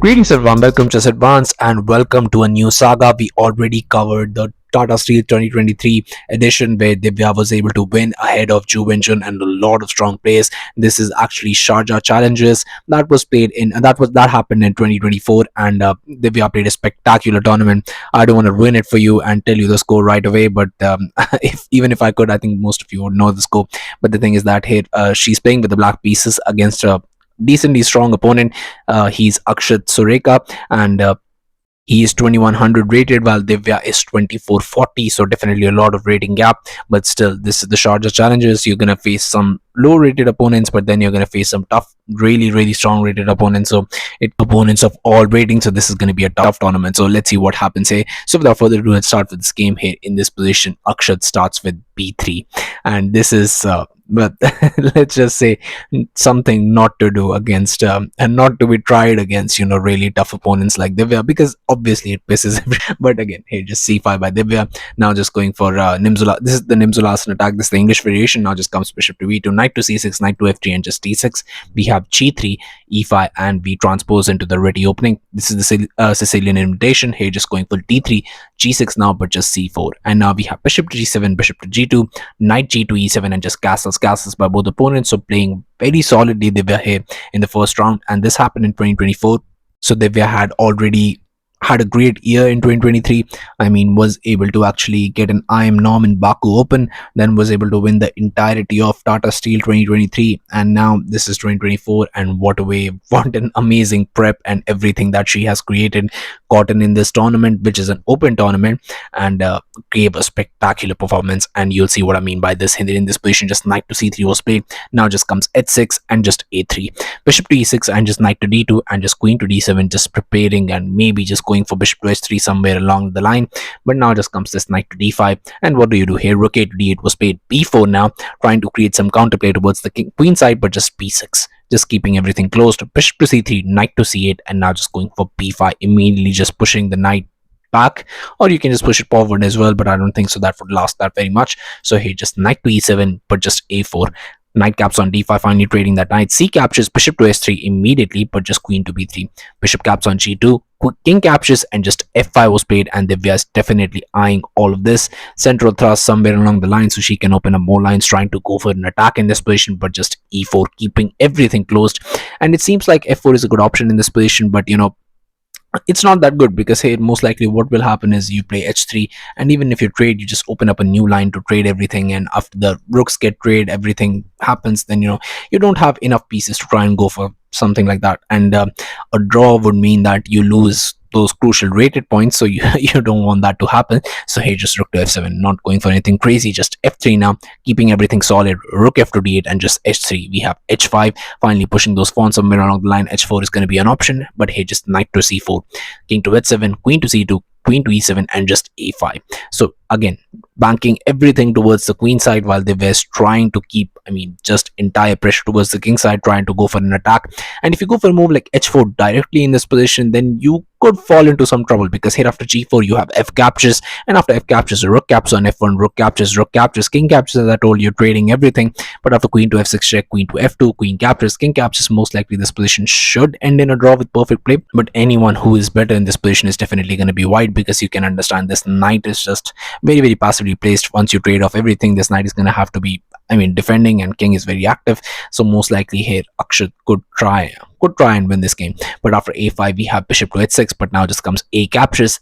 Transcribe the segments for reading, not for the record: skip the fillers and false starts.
Greetings everyone, welcome to Advance and welcome to a new saga. We already covered the Tata Steel 2023 edition where Divya was able to win ahead of Juventus and a lot of strong players. This is actually Sharjah Challengers that was played in that happened in 2024, and Divya played a spectacular tournament. I don't want to ruin it for you and tell you the score right away, but even if I could, I think most of you would know the score. But the thing is that here she's playing with the black pieces against a decently strong opponent. He's Akshat Sureka, and he is 2100 rated while Divya is 2440, so definitely a lot of rating gap. But still, this is the Sharjah Challengers. You're gonna face some low rated opponents, but then you're gonna face some tough, really strong rated opponents. So it opponents of all ratings. So this is gonna be a tough tournament. So let's see what happens here. So without further ado, let's start with this game here. In this position, Akshat starts with B3, and this is but let's just say something not to do against and not to be tried against really tough opponents like Divya, because obviously it pisses but again, here just c5 by Divya. Now just going for Nimzula. This is the Nimzulasan attack. This is the English variation. Now just comes bishop to v2, knight to c6, knight to f3, and just d6. We have g3, e5, and we transpose into the ready opening. This is the Sicilian invitation. Here just going for d3, g6 now, but just c4. And now we have bishop to g7, bishop to g2, knight g2, e7, and just castles by both opponents. So playing very solidly Divya here in the first round, and this happened in 2024. So Divya had already had a great year in 2023. I mean, was able to actually get an IM norm in Baku Open, then was able to win the entirety of Tata Steel 2023, and now this is 2024. And what a way, what an amazing prep and everything that she has created, gotten in this tournament, which is an open tournament, and gave a spectacular performance. And you'll see what I mean by this. In this position, just knight to c3 was played. Now just comes h6 and just a3, bishop to e6, and just knight to d2, and just queen to d7, just preparing and maybe just going for bishop to h3 somewhere along the line. But now just comes this knight to d5, and what do you do here? Rook a to d8 was played. b4 now, trying to create some counterplay towards the queen side, but just b6, just keeping everything closed. Bishop to c3, knight to c8, and now just going for b5, immediately just pushing the knight back, or you can just push it forward as well, but I don't think so that would last that very much. So here just knight to e7, but just a4, knight caps on d5, finally trading that knight. C captures, bishop to s3 immediately, but just queen to b3, bishop caps on g2, king captures, and just f5 was played. And Divya is definitely eyeing all of this central thrust somewhere along the line, so she can open up more lines, trying to go for an attack in this position, but just e4, keeping everything closed. And it seems like f4 is a good option in this position, but it's not that good, because hey, most likely what will happen is you play h3, and even if you trade, you just open up a new line to trade everything, and after the rooks get traded, everything happens, then you don't have enough pieces to try and go for something like that. And a draw would mean that you lose those crucial rated points, so you you don't want that to happen. So hey, just rook to f7, not going for anything crazy, just f3 now, keeping everything solid. Rook f to d8, and just h3. We have h5, finally pushing those pawns somewhere along the line. h4 is going to be an option, but hey, just knight to c4, king to h7, queen to c2, queen to e7, and just a5. So again, banking everything towards the queen side, while the West trying to keep, just entire pressure towards the king side, trying to go for an attack. And if you go for a move like h4 directly in this position, then you could fall into some trouble, because here after g4 you have f captures, and after f captures, rook caps on f1, rook captures, king captures. As I told you, trading everything. But after queen to f6 check, queen to f2, queen captures, king captures, most likely this position should end in a draw with perfect play. But anyone who is better in this position is definitely going to be white, because you can understand this knight is just very passively placed. Once you trade off everything, this knight is going to have to be defending, and king is very active. So most likely here Akshat could try and win this game. But after a5 we have bishop to h6, but now just comes a captures,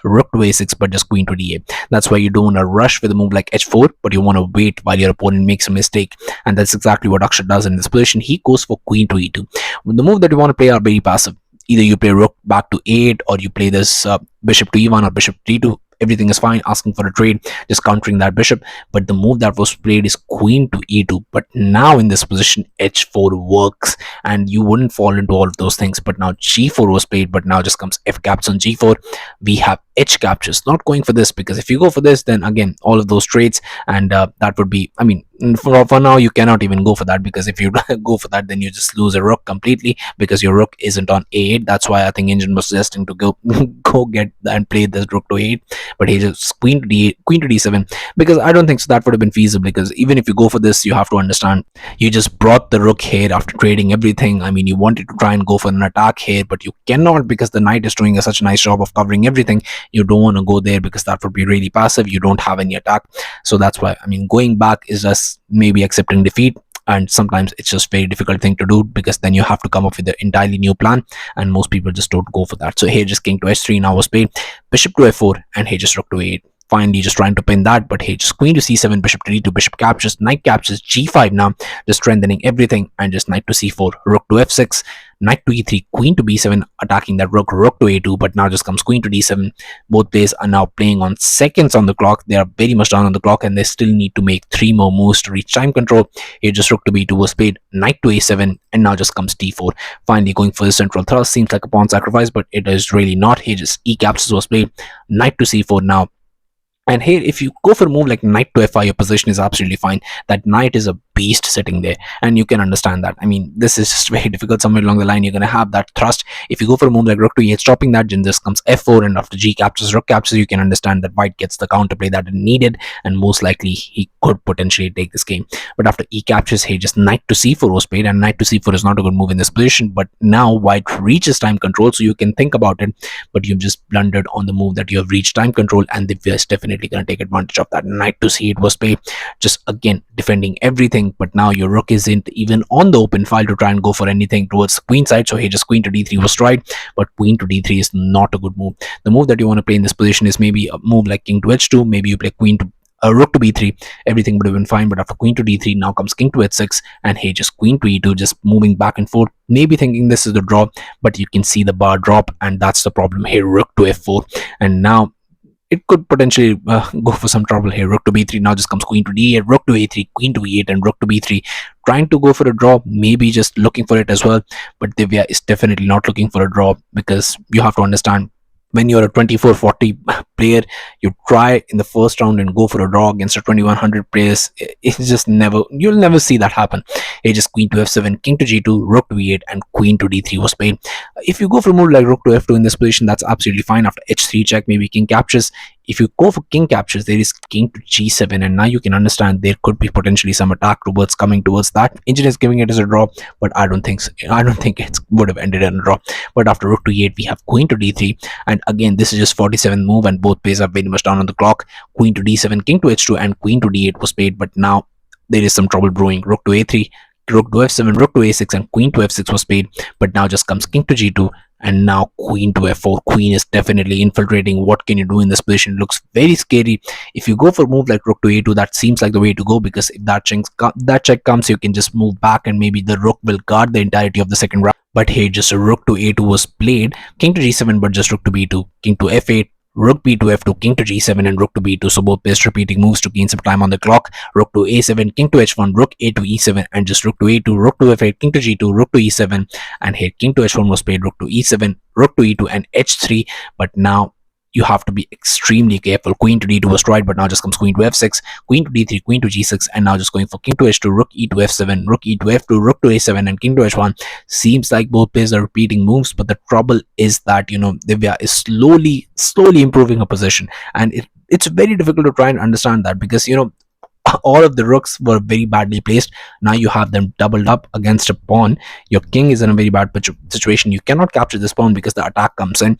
rook to a6, but just queen to d8. That's why you don't want to rush with a move like h4, but you want to wait while your opponent makes a mistake. And that's exactly what Akshat does in this position. He goes for queen to e2. The move that you want to play are very passive. Either you play rook back to 8, or you play this bishop to e1 or bishop to d2. Everything is fine, asking for a trade, just countering that bishop. But the move that was played is queen to e2. But now in this position, h4 works, and you wouldn't fall into all of those things. But now g4 was played, but now just comes f caps on g4. We have h captures, not going for this, because if you go for this, then again all of those trades, and that would be, I mean, for now you cannot even go for that, because if you go for that, then you just lose a rook completely, because your rook isn't on a8. That's why I think engine was suggesting to go go get and play this rook to a8, but he just queen to d8, queen to d7, because I don't think so that would have been feasible, because even if you go for this, you have to understand, you just brought the rook here after trading everything. I mean, you wanted to try and go for an attack here, but you cannot, because the knight is doing such a nice job of covering everything. You don't want to go there because that would be really passive. You don't have any attack. So that's why, I mean, going back is just maybe accepting defeat, and sometimes it's just very difficult thing to do, because then you have to come up with an entirely new plan, and most people just don't go for that. So here just king to h3 now was played, bishop to f4, and here just rook to a8. Finally just trying to pin that, but hey, just queen to c7, bishop to d2, bishop captures, knight captures, g5 now, just strengthening everything, and just knight to c4, rook to f6, knight to e3, queen to b7, attacking that rook, rook to a2, but now just comes queen to d7. Both players are now playing on seconds on the clock. They are very much down on the clock, and they still need to make 3 more moves to reach time control. Here just rook to b2 was played, knight to a7, and now just comes d4. Finally going for the central thrust. Seems like a pawn sacrifice, but it is really not. Here just e captures was played, knight to c4 now. And here, if you go for a move like knight to f5, your position is absolutely fine. That knight is a beast sitting there, and you can understand that. I mean, this is just very difficult. Somewhere along the line, you're going to have that thrust. If you go for a move like rook to e8, stopping that, then this comes f4, and after g captures, rook captures, you can understand that white gets the counterplay that it needed, and most likely he could potentially take this game. But after e captures, he just knight to c4 was played, and knight to c4 is not a good move in this position. But now white reaches time control, so you can think about it, but you've just blundered on the move that you have reached time control, and Divya is definitely going to take advantage of that. Knight to c8 was played, just again defending everything, but now your rook isn't even on the open file to try and go for anything towards the queen side. So here just queen to d3 was tried, but queen to d3 is not a good move. The move that you want to play in this position is maybe a move like king to h2. Maybe you play queen to rook to b3, everything would have been fine. But after queen to d3, now comes king to h6, and hey, just queen to e2, just moving back and forth, maybe thinking this is the draw, but you can see the bar drop, and that's the problem here. Rook to f4, and now it could potentially go for some trouble here. Rook to b3, now just comes queen to d8, rook to a3, queen to e8, and rook to b3, trying to go for a draw, maybe just looking for it as well. But Divya is definitely not looking for a draw, because you have to understand, when you're a 2440 player, you try in the first round and go for a draw against a 2100 players, it's just never, you'll never see that happen. Here just queen to f7, king to g2, rook to e8, and queen to d3 was played. If you go for a move like rook to f2 in this position, that's absolutely fine. After h3 check, maybe king captures. If you go for king captures, there is king to g7, and now you can understand there could be potentially some attack towards coming towards that. Engine is giving it as a draw, but I don't think so. I don't think it would have ended in a draw. But after rook to e8, we have queen to d3, and again this is just 47th move, and both players are very much down on the clock. Queen to d7, king to h2, and queen to d8 was played, but now there is some trouble brewing. Rook to a3, rook to f7, rook to a6, and queen to f6 was played, but now just comes king to g2, and now queen to f4. Queen is definitely infiltrating. What can you do in this position? It looks very scary. If you go for a move like rook to a2, that seems like the way to go, because if that check comes, you can just move back, and maybe the rook will guard the entirety of the second round. But hey, just a rook to a2 was played, king to g7, but just rook to b2, king to f8, rook b to f2, king to g7, and rook to b2. So both players repeating moves to gain some time on the clock. Rook to a7, king to h1, rook a to e7, and just rook to a2, rook to f8, king to g2, rook to e7, and here king to h1 was played, rook to e7, rook to e2, and h3. But now you have to be extremely careful. Queen to d2 was tried, but now just comes queen to f6, queen to d3, queen to g6, and now just going for king to h2, rook e to f7, rook e to f2, rook to a7, and king to h1. Seems like both players are repeating moves, but the trouble is that, you know, Divya is slowly improving her position, and it's very difficult to try and understand that, because, you know, all of the rooks were very badly placed. Now you have them doubled up against a pawn. Your king is in a very bad situation. You cannot capture this pawn because the attack comes in.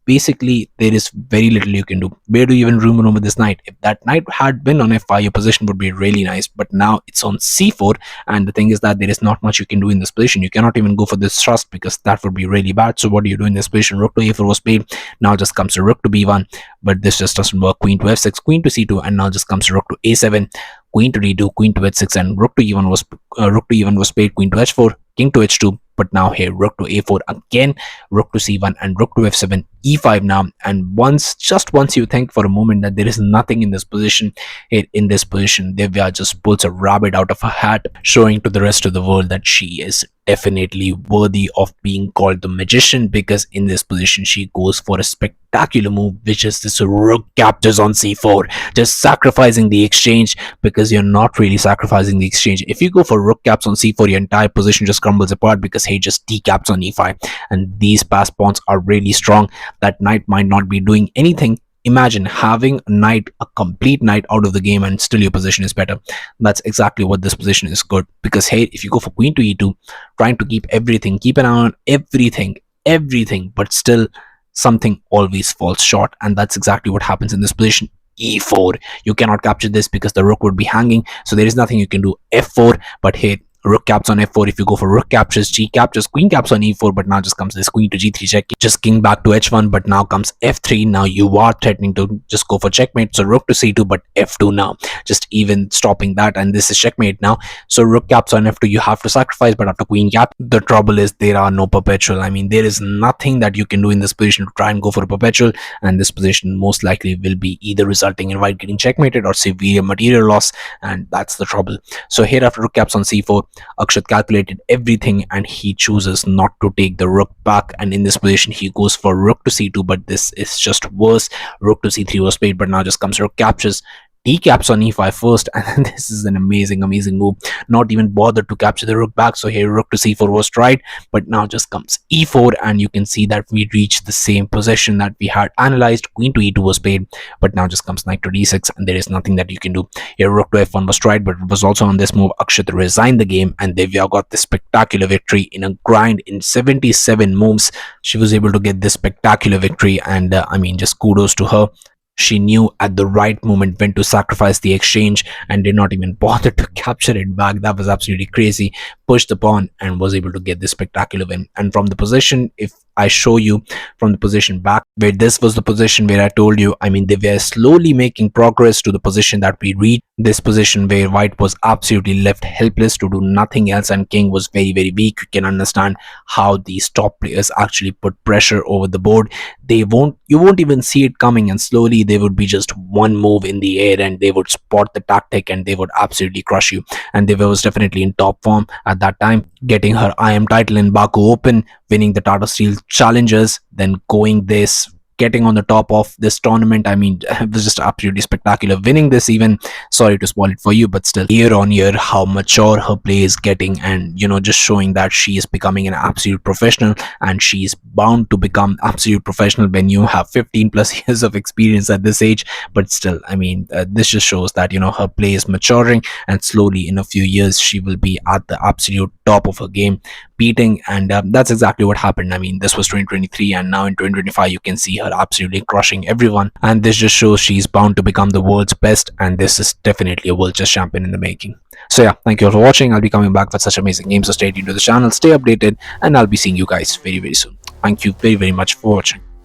Basically, there is very little you can do. Where do you even room over this knight? If that knight had been on f5, your position would be really nice, but now it's on c4, and the thing is that there is not much you can do in this position. You cannot even go for this thrust, because that would be really bad. So what do you do in this position? Rook to a4 was played, now just comes to rook to b1, but this just doesn't work. Queen to f6, queen to c2, and now just comes to rook to a7, queen to d2, queen to h6, and rook to e1 was played, queen to h4, king to h2. But now here rook to a4 again, rook to c1, and rook to f7, e5 now. And just once you think for a moment that there is nothing in this position, here in this position, Divya just pulls a rabbit out of her hat, showing to the rest of the world that she is definitely worthy of being called the magician, because in this position she goes for a spectacular move, which is this rook captures on c4, just sacrificing the exchange, because you're not really sacrificing the exchange. If you go for rook caps on c4, your entire position just crumbles apart, because he just decaps on e5, and these pass pawns are really strong. That knight might not be doing anything. Imagine having a knight, a complete knight out of the game, and still your position is better. That's exactly what this position is good, because hey, if you go for queen to e2, trying to keep everything, keep an eye on everything, but still something always falls short, and that's exactly what happens in this position. e4, you cannot capture this because the rook would be hanging, so there is nothing you can do. f4, but hey, rook caps on f4. If you go for rook captures, g captures, queen caps on e4, but now just comes this queen to g3 check, just king back to h1, but now comes f3. Now you are threatening to just go for checkmate, so rook to c2, but f2 now, just even stopping that, and this is checkmate now. So rook caps on f2, you have to sacrifice, but after queen cap, the trouble is there are no perpetual. I mean, there is nothing that you can do in this position to try and go for a perpetual, and this position most likely will be either resulting in white getting checkmated or severe material loss, and that's the trouble. So here after rook caps on c4, Akshat calculated everything and he chooses not to take the rook back, and in this position he goes for rook to c2, but this is just worse. Rook to c3 was played, but now just comes rook captures, decaps on e5 first, and then this is an amazing move, not even bothered to capture the rook back. So here rook to c4 was tried, but now just comes e4, and you can see that we reach the same position that we had analyzed. Queen to e2 was played, but now just comes knight to d6, and there is nothing that you can do. Here rook to f1 was tried, but it was also on this move Akshat resigned the game, and Divya got this spectacular victory in a grind. In 77 moves she was able to get this spectacular victory, and I mean, just kudos to her. She knew at the right moment when to sacrifice the exchange and did not even bother to capture it back. That was absolutely crazy. Pushed the pawn and was able to get this spectacular win. And from the position, if I show you from the position back, where this was the position where I told you, I mean, they were slowly making progress to the position that we reached. This position where white was absolutely left helpless to do nothing else, and king was very weak. You can understand how these top players actually put pressure over the board. You won't even see it coming, and slowly they would be just one move in the air and they would spot the tactic and they would absolutely crush you. And they was definitely in top form at that time, getting her IM title in Baku Open, winning the Tata Steel Challengers, then going this, getting on the top of this tournament. I mean, it was just absolutely spectacular. Winning this, even, sorry to spoil it for you, but still, year on year, how mature her play is getting, and just showing that she is becoming an absolute professional, and she's bound to become absolute professional when you have 15 plus years of experience at this age. But still, I mean, this just shows that her play is maturing, and slowly in a few years she will be at the absolute top of her game, beating, and that's exactly what happened. I mean, this was 2023, and now in 2025 you can see her absolutely crushing everyone, and this just shows she's bound to become the world's best, and this is definitely a world chess champion in the making. So yeah, thank you all for watching. I'll be coming back with such amazing games, so stay tuned to the channel, stay updated, and I'll be seeing you guys very soon. Thank you very much for watching.